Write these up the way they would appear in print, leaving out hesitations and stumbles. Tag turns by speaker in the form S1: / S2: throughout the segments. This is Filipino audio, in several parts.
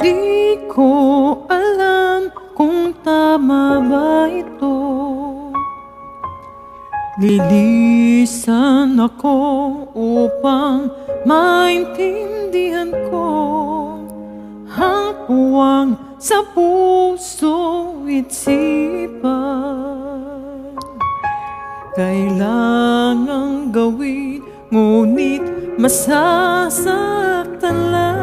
S1: Di ko alam kung tama ba ito. Lilisan ako upang maintindihan ko ang puwang sa puso at isipan. Kailangang gawin, ngunit masasaktan lang.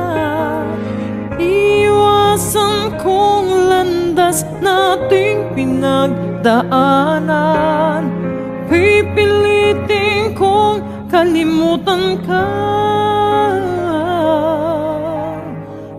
S1: Iwasan kong landas nating pinagdaanan. Pipilitin kong kalimutan ka.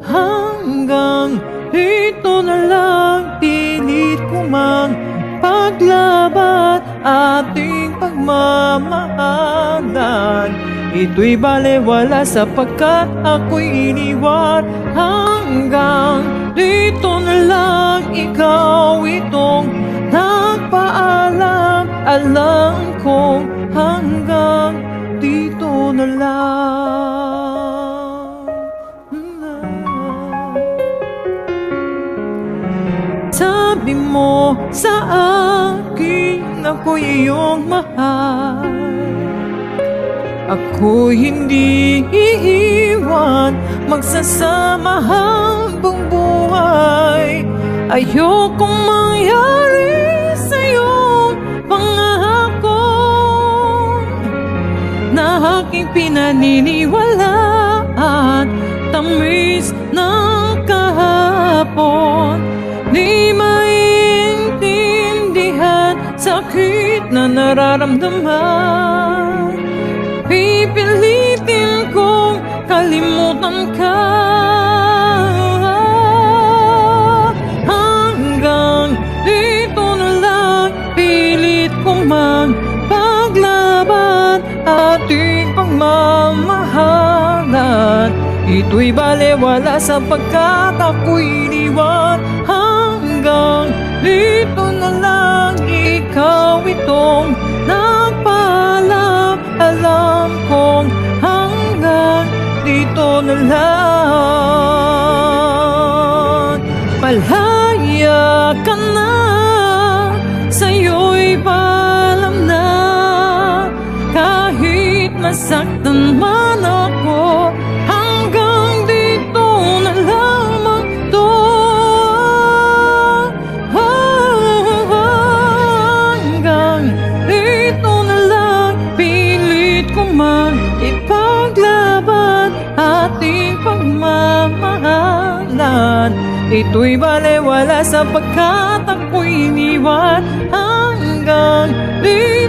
S1: Hanggang dito na lang, pilit ko mang paglaban ating pagmamahalan. Ito'y balewala sapagkat ako'y iniwan. Hanggang dito na lang, ikaw itong nagpaalam. Alam kong hanggang dito na lang. Sabi mo sa akin ako'y iyong mahal. Ako'y hindi iiwan, magsasama habang buhay. Ayokong mangyari sa'yong pangako na aking pinaniniwalaan. Tamis ng kahapon, di maintindihan sakit na nararamdaman. Pipilitin kong kalimutan ka. Hanggang dito na lang, pilit kong magpaglaban ating pagmamahalan. Ito'y balewala sapagkat ako'y iniwan. Hanggang dito na lang, ikaw itong nagpaalam. Alam kong hanggang dito na lang. Malaya ka na, sa'yo'y paalam na. Kahit masaktan man ako, hanggang dito na lamang to. Hanggang dito na lang, pilit ko man ipaglaban ating pagmamahalan. Ito'y balewala sapagkat ako'y iniwan. Hanggang dito